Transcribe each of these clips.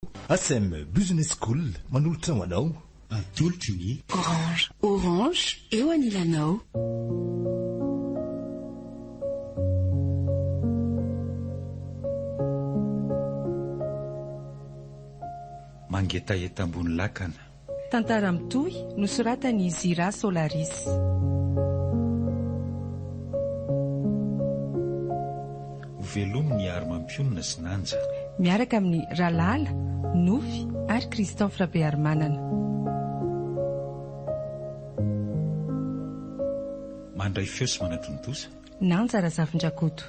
ASM Business School manolotra ho anao. Atolotry ny Orange eo anilanao. mangetaheta ambony lakana. Tantara mitohy nosoratany Zira Solaris. Velomy ny ary mampionona sy nanja. Miaraka amin'ny Ralala, Nofy ary Christophe Rabearmanana. Mandray feo sy manatontosa. Nanja Razafindrakoto.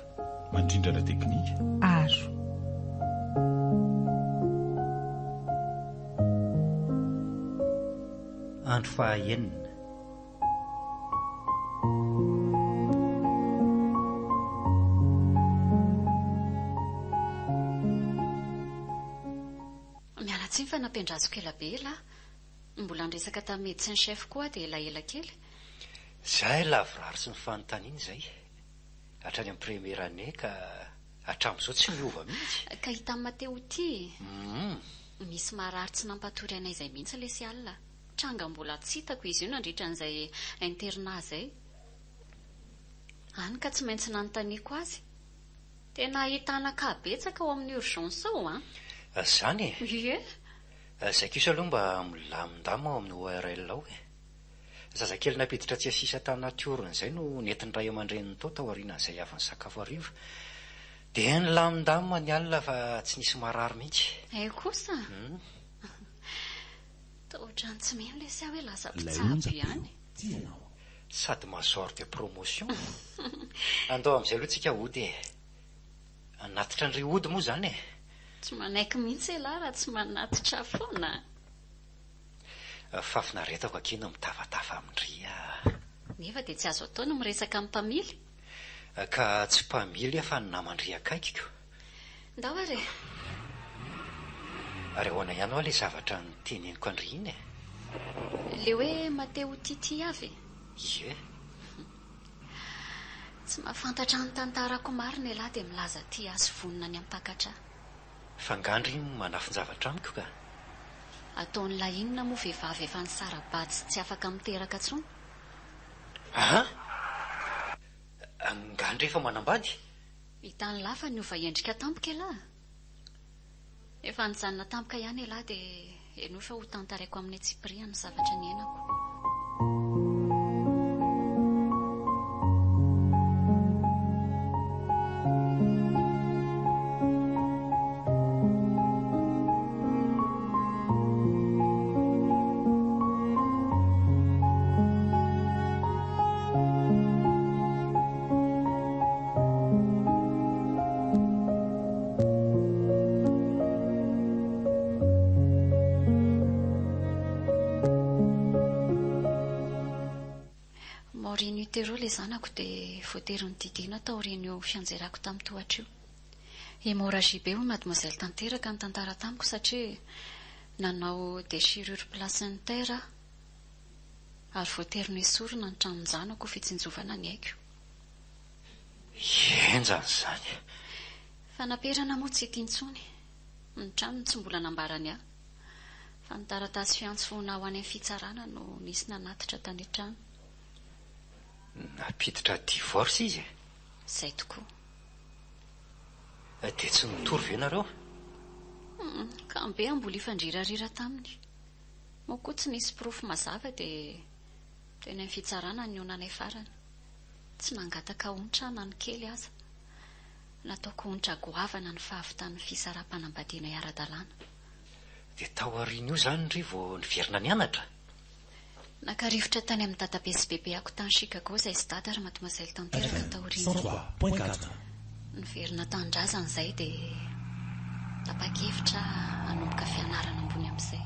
Mandrindrana teknika. Aro. Andro fahaenina. Mialatsiny fa nampendrazoko ela be la mbola andresaka tamin'ny médecin chef koa dia ela kely. Zay lavrary sy ny fanontaniana izay. Hatrany amin'ny première année ka hatramin'izao tsy miova mihitsy. Ka hita amin'ny Mateo ty. Misy marary tsy nampatory anay izay mihitsy ilay sy alina. Tranga mbola tsy hitako izy io nandritra an'izay internat izay. Hany ka tsy maintsy nanontaniako azy. Tena ahitana kabetsaka ao amin'ny urgence ao Zany e? Ie. Izay kosa aloha mba milamindamo ao amin'ny ORL ao e. Zazakely napiditra tsy asisa tany natiorina izay no nentin'ny ray aman-dreniny tao taorianan'izay avy ny sakafo hariva. Dia nilamindamo ny alina fa tsy nisy marary mihitsy. Kosa? Ohatrany tsy mino ilay hoe lasa mpitsabo ihany. Sady mazor de promotion. Andao amin'izay aloha tsika hody e. Anatitra ny ry hody moa zany e. Tsy manaiky mihitsy ela raha tsy manatitra foana. Fafinaretako akina mitavatafa amindria. Nefa dia tsy azo atao no miresaka amin'ny mpamily. Ka tsy mpamily fa ny namandria akaikiko. Ndao are. Ary ahoana ihany ao ilay zavatra niteneniko andriiny e. Le hoe Mateo Tity avy. Ie. Tsy mahafantatra ny tantarako marina ela dia milaza ty azy vonina ny ampakatra. Fangandry manafinjavatra amiko ka. Ataon'ilay inona moa vehivavy efa ny sarabady tsy afaka miteraka intsony. Angandry efa manambady? Hitany lafa ny ova endrika tampoka ela. Efa nijanona tampoka ihany ela dia eno fa ho tantaraiko amin'ny Tsipria ny zavatra niainako. Tero ilay zanako dia voatery nodidina tao ireny fianjerako tamin'ny tohatra io. Hémorragie be ho mademoiselle tanteraka ny tantara tamiko satria nanao déchirure placentaire ary voatery nesorina ny tranon'ny zanako fitsinjovana ny aiko. Enjany izany. Fanaperana moa tsy tiantsony. Ny tranony tsy mbola nambarany ahy. Fa ny taratasy fiantsoana ho any amin'ny fitsarana no nisy nanatitra tany an-trano. Napiditra divorce izy? Izay tokoa. Dia tsy nitory ve nareo? Ka be mbola ifandrirarira taminy. Moa koa tsy nisy profy mazava dia teny amin'ny fitsarana ny onanay farany. Tsy nangataka ontra na ny kely aza. Nataoko ontra goavana ny fahavitan'ny fisaraha-panambadiana ara-dalàna. Dia tao aoriana io izany ry vao niverina nianatra? Nakarivotra tany amin'ny database bebe ako tany Chicago izay sy dada ary mademoiselle tanteraka taoriana. Niverina tan-drazana izay dia tapa-kevitra hanomboka fianarana ambony amin'izay.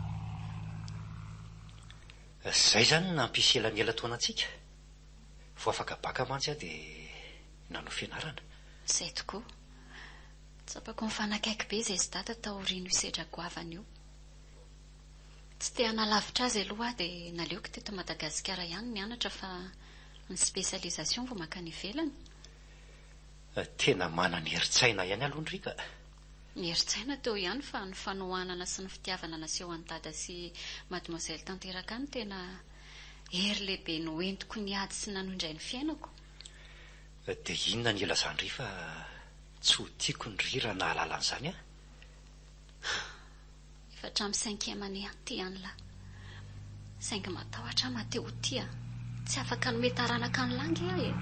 Izay izany nampisy elanela taona antsika. Vao afaka baka mantsy aho dia nanao fianarana. Izay tokoa. Tsapako mifanakaiky be izay sy dada taoriana io sedra goavana io. Tsy te hanalavitra azy aloha dia naleoko teto Madagasikara ihany nianatra fa ny spécialisation vao makany ivelany. Tena manana herin-tsaina ihany aloha ndrika. Mieritsaina teo ihany fa ny fanohanana sy ny fitiavana naseho an'i dada sy mademoiselle tanteraka any tena hery lehibe no entiko ny ady sy nanondray ny fiainako. Dia inona ny ilazandry fa tsy ho tiako ny rira nahalala an'izany a? Efa hatramin'ny 5e année anty ihany lahy. Saingy matahotra mateo tia. Tsy afaka nome taranaka ny langy aho e.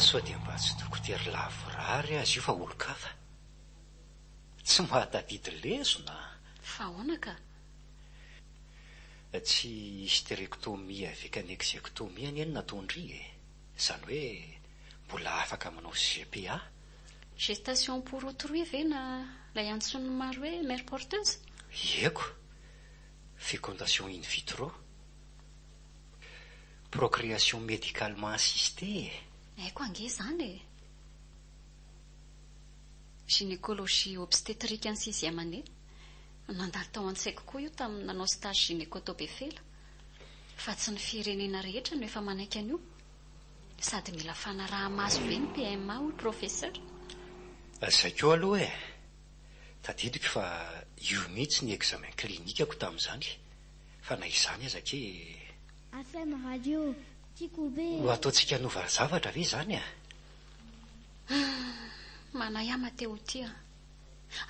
Sao dia mba tsy dokotera lavorary azy io fa olo-kafa. Tsy mahatadidy lesona. Fa ahoana ka? Tsy hystérectomie avec anexectomie any eny nataondry e. Izany hoe mbola afaka manao GPA. Gestation pour autrui ve na lay antson'ny maro hoe mère porteuse? Eko. Fécondation in vitro. Procréation médicalement assistée. Haiko ange izany e. Gynécologie obstétrique en 6e année. Nandalo tao an-tsaiko koa io tamin'ny nanao stage gynéco tao Befela. Fa tsy ny firenena rehetra no efa manaiky an'io. Sady mila fanaraha-maso be ny PMA ho professeur. Zay koa aloha e. Tadidiko fa io mihitsy ny examen klinikako tamin'izany. Fa na izany aza ke FM radio tiako be. ho ataontsika nova zavatra ve izany a? Manahy Mateo tia.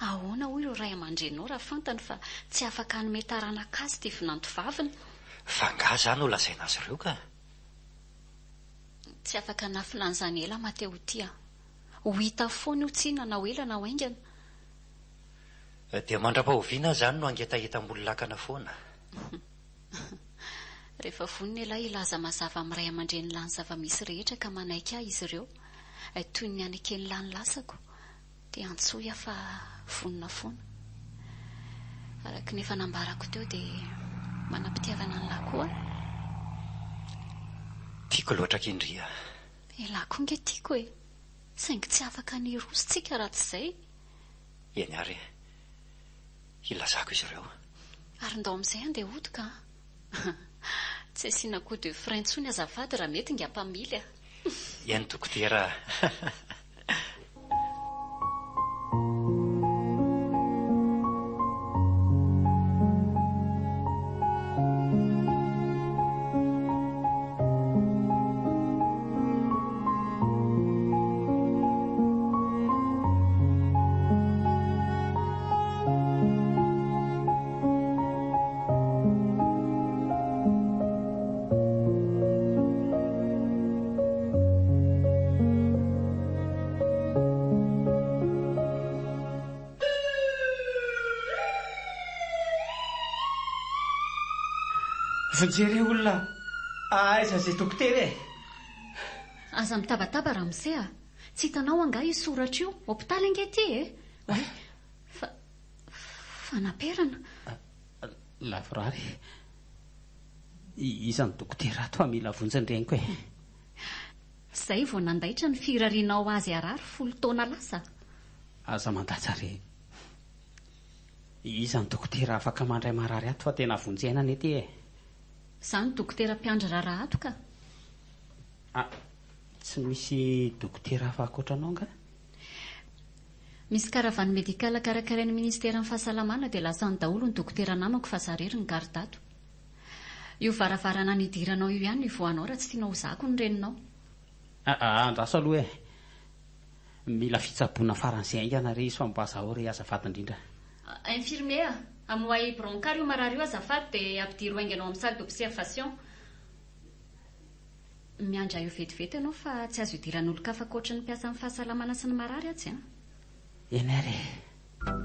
Ahoana hoy ireo ray aman-drenao raha fantany fa tsy afaka hanome taranaka azy ty finantovaviny. Fa nga zany ho lazaina azy ireo ka. Tsy afaka nafilan'izany ela Mateo tia. Ho hita foana io tsy nanao ela na haingana. Dia mandra-pahoviana zany no angetahetam-bolon-lakana foana. Rehefa vonina ela ilaza mazava amin'ny ray aman-dreny lany zava-misy rehetra ka manaiky ahy izy ireo. Toy ny anekeny lany lasako. Dia antsoya fa vonina foana. Araka ny fanambarako teo dia manam-pitiavana ny lahy koa. Tiako loatra kendria. Lahy koa nge tiako e. Saingy tsy afaka ny rositsika raha tsy izay. Eny ary. Ilazako izy ireo. Ary ndao amin'izay andeha hodika. Tsy asiana coup de frein intsony azafady raha mety ngy hampamily a. Eny dokotera. Vonjere olona aiza zay dokotera e. Aza mitabataba raha misy a. Tsy hitanao anga io soratra io. Hôpitaly ange ty e. Fa naperana. Lavrary. Izany dokotera ato mila vonjin-dreniko e. Zay vao nandaitra ny firarianao azy arary 10 taona lasa. Aza mandatsare. Izany dokotera afaka mandray marary ato fa tena vonjena nety e. Zany dokotera mpiandry raharaha ato ka. Tsy misy dokotera hafa ankoatranao nga? Misy karavany medikala karakarain'ny ministeran'ny fahasalamana dia lazany daholo ny dokotera namako fa zarery ny garidato. Io varavarana nidiranao io ihany ny voanao raha tsy tianao ho zako ny reninao. Andraso aloha e. Mila fitsaboana faran'izay aingana re izy fa mibazahao re azafady indrindra. Infirmier, amoay broncar io marary io azafady dia ampidiro ainganao amin'ny salle d'observation. Miandra io vetivety ianao fa tsy azo idiran'olo-kafa ankoatra ny mpiasa amin'ny fahasalamana sy ny marary atsy a. Eny ary.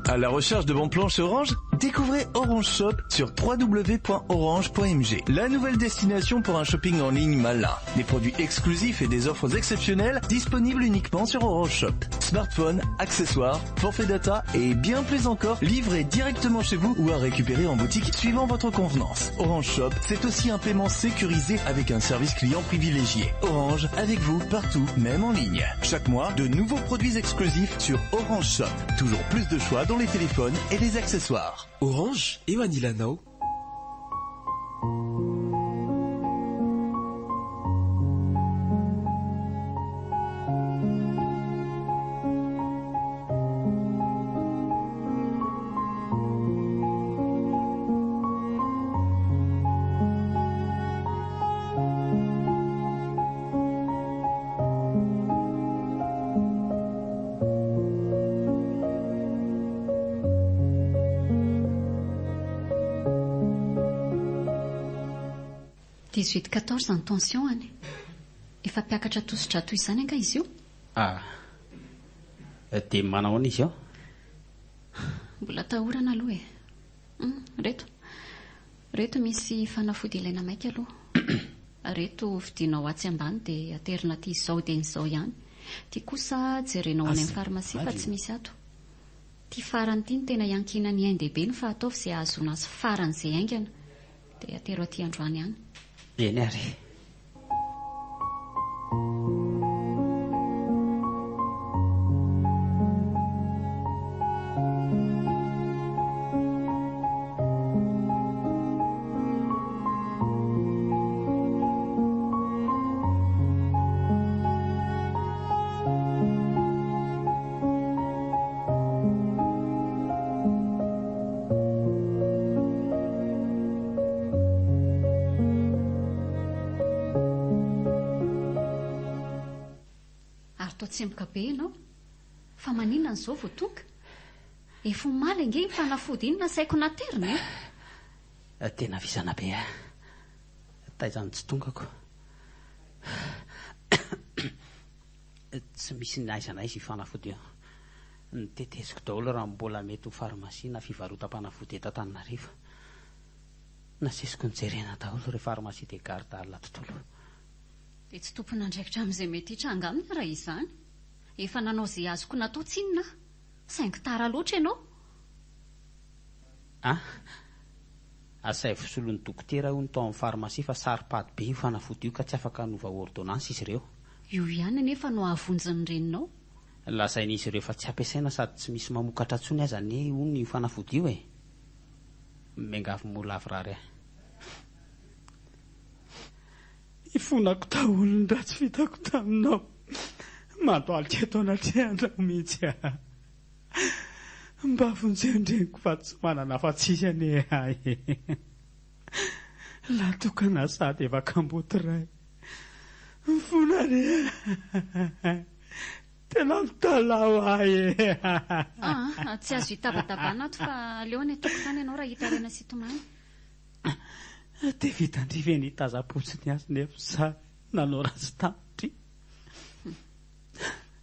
À la recherche de bons plans chez Orange, découvrez Orange Shop sur www.orange.mg. La nouvelle destination pour un shopping en ligne malin. Des produits exclusifs et des offres exceptionnelles disponibles uniquement sur Orange Shop. Smartphones, accessoires, forfait data et bien plus encore livrés directement chez vous ou à récupérer en boutique suivant votre convenance. Orange Shop, c'est aussi un paiement sécurisé avec un service client privilégié. Orange, avec vous partout, même en ligne. Chaque mois, de nouveaux produits exclusifs sur Orange Shop. Toujours plus de choix dans les téléphones et les accessoires. Orange et Wanilano. 18-14 ny tension any. Efa mpiakatra tositra toy izany anga izy io? Dia manahoana izy io? Mbola tahorana aloha e. Reto misy fanafody ilaina maika aloha. Reto vidinao atsy ambany dia aterina aty izao dia izao ihany. Ty kosa jerenao any amin'ny farmasia fa tsy misy ato. Ty farany ity ny tena iankina ny ain-dehibe ny fa ataovy izay ahazona azy faran'izay aingana dia atero aty androany ihany. Eny ary. Tsemboka be ianao fa maninona n'izao vao tonga efa maly ange ny fanafody iny nasaiko naterina e. Tena vizana be taizany tsy tongako. Tsy misy ny aiza naizy fanafody io. Niteteziko daholo raha mbola mety ho farmasia na fivarotam-panafody eto Antananarivo. Nasesiko nijerena daholo rehefa farmasia dia garda tontolo. Dia tsy tompona andraikitra amin'izay mety hitranga aminy raha izany. Efa nanao izay azoko natao tsinona. Saingy tara loatra ianao. Asay vosolon'ny dokotera ho ny tao amin'ny farmasia fa saripady be io fanafody io ka tsy afaka hanova ordonnance izy ireo. Io ihany nefa no ahavonjy ny reninao. Lazain'izy ireo fa tsy ampiasaina sady tsy misy mamokatra tsony aza ny hono io fanafody io e. Mengavy molavo rary Ifonako daholo ny ratsy vitako taminao. Mandoalika eto anaty andrano mihitsy mba vonjendreniko fa tsy manana fa-tsisy ane ahy. Latokana sady efa kamboty ray. Fonare tena mitalao ahy tsy azo hitabatabana ato fa aleo any atoko tany ianao raha hita rena sitomany. Dia vitandriveny hitaza-potsiny azy nefa za nanao ratsy tamitry.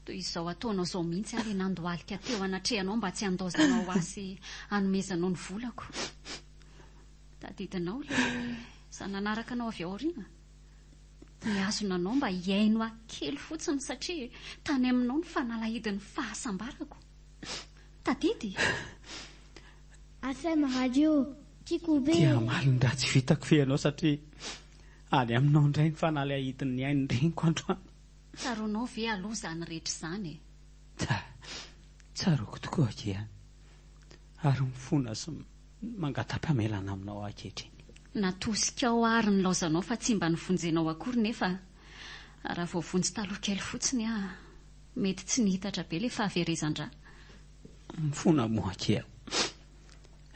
Toy izao ataonao izao mihitsy ary nandoalika teo anatrehanao mba tsy handozanao asy hanomezanao ny volako. Tadidinao ilay zananaraka anao avy aoriana. Niazonanao mba hiaino kely fotsiny satria tany aminao ny fanalahidin'ny fahasambarako. Tadidy. FM radio tiako be. Dia maly ny ratsy vitako fe ianao satria any aminao indray ny fanalahidin'ny ainy reniko androany. Tsaronao ve aloha izany rehetra izany e? Tsaroko tokoa kia. Ary mifona sy mangatam-pamelana aminao ankehitriny. Natosikao ary ny laozanao fa tsy mba nivonjenao akory nefa raha vao vonjy taloha kely fotsiny mety tsy nihitatra be ilay fahaverezan-dra. Mifona moa kia.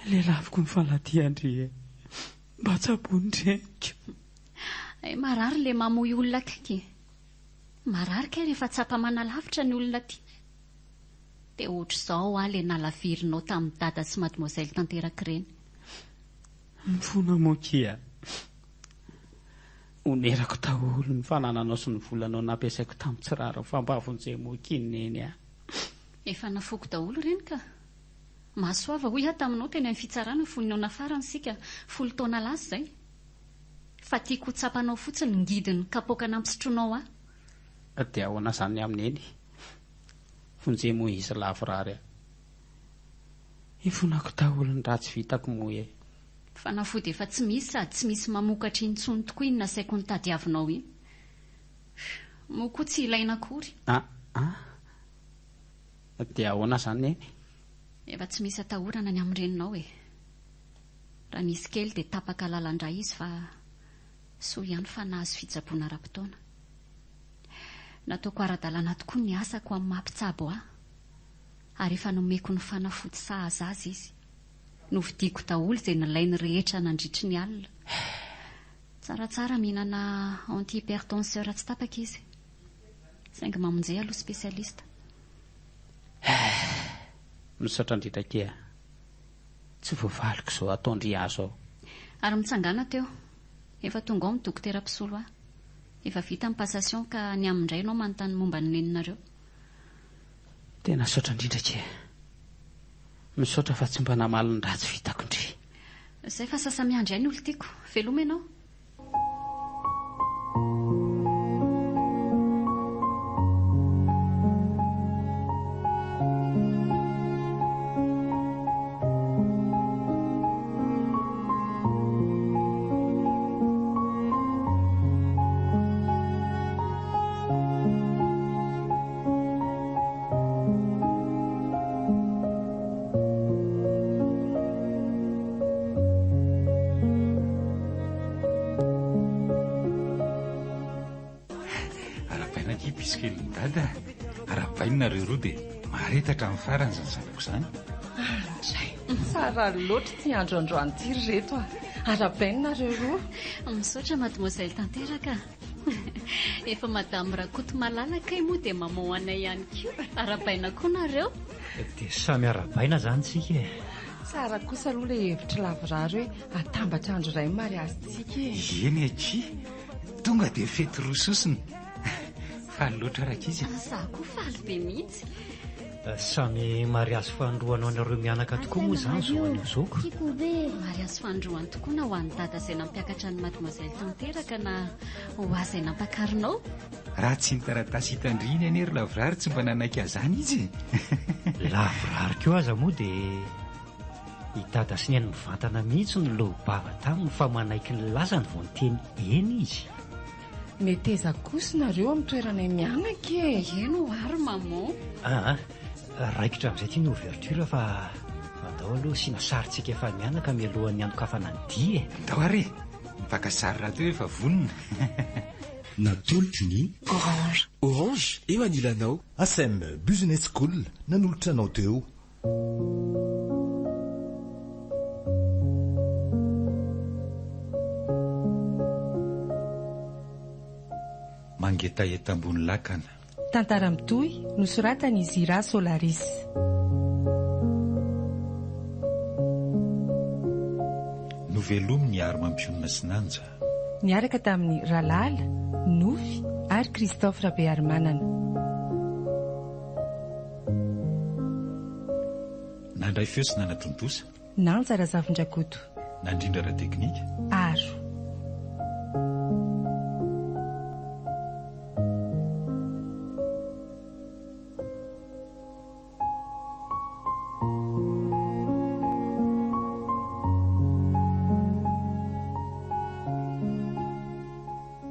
Lelaviko ny faladiandry mba tsabony reniko. Marary le mamoy olona kaiky. Marary kay rehefa tsapa manalavitra ny olona ty. Dia ohatr'izao le nalavirinao tamin'ny dada sy mademoiselle tanteraka ireny. Mifona moa kia. Onerako daholo ny fanananao sy ny volanao nampiasaiko tamin'ny tsirara fambavonjay moakiny eny Efa nafoko daholo ireny ka. Mahasoava hoy taminao teny amin'ny fitsarana foninona farany sika 10 taona lasa izay. Fa tiako tsapanao fotsiny ngidiny kapoaka nampisotroanao Dia ahoana izany aminy eny? Fonjeny moa izy lavorary. Ifonako daholo ny ratsy vitako moa Fanafody efa tsy misy sady tsy misy mamokatra intsony tokoa iny nasaiko ny tadiavinao iny. Moa koa tsy ilaina akory. Dia ahoana izany eny? Efa tsy misy atahorana ny amin'ireninao e. Raha nisy kely dia tapaka lalandra izy fa soa ihany fa nahazo fitsaboana ara-potoana. Nataoko ara-dalàna tokoa ny asako amin'ny mampitsabo ary efa nomeko ny fanafody sahaza azy izy. Novidiako daholo izay nalainy rehetra nandritry ny alina. Tsaratsara mihinana anti-hypertenseur tsy tapaka izy. Saingy mamonjey aloha spesialista. Misaotra indrindra kia. Tsy voavaliko izao ataondry azo ao. Ary mitsangana teo. Efa tonga ao ny dokotera mpisolo aho. Efa vita ny passation ka ny amindray ianao manontany momba ny neninareo. Tena saotra indrindra ke. Misaotra fa tsy mba namaly ny ratsy vitako indry. Izay fa sasamiandry ihany olo tiako. Veloma ianao. Arabainareo roa dia maretaka amin'ny farany zany zanako izany. Tsara loatra ty androandroany ty reto a. Arabainareo roa. Misaotra mademoiselle tanteraka. Efa madame Rakoto malalaka moa dia maman anay ihany koa. Arabaina koa nareo. Dia samy arabaina zany tsika. Tsara kosa aloha ilay hevitra lavorary hoe atambatra andro iray mariazy tsika. Eny aky. Tonga dia fety rososiny. Faly loatra raka izy. Za koa faly be mihitsy. Samy mariazy fandroanao anareo mianaka tokoa moa zany zao anio zoko. Mariazy fandroany tokoa na ho an'ny dada izay nampiakatra ny mademoiselle tanteraka na ho azy nampakarinao. Raha tsy ny taratasy hitandriny any ery lavrary tsy mba nanaiky azany izy. Lavrary keo aza moa dia dada sy ny any mivantana mihitsy ny lohibava taminy fa manaiky ny lazany vao ny teny eny izy. Meteza kosinareo amin'ny toeranay mianaka e. Eno ary maman. Raikitra amin'izay tia ny ouverture fa andao aloha sina saritsika efa mianaka mialohan'ny andokafana ny dia. Andao ary mipaka sary raha teo efa vonona. Natolotry ny Orange eo anilanao. ASEM Business School nanolotra anao teo. Mangetaeta ambony lakana. Tantara mitohy nosoratany Zira Solaris. Novelomy ny ary mampionona sy nanja. Niaraka tamin'ny Ralala, Nofy ary Christophe Rabearmanana. Nandray feo sy nanatontosa. Nanja Razavindrakoto. Nandrindra ara teknika. Aro.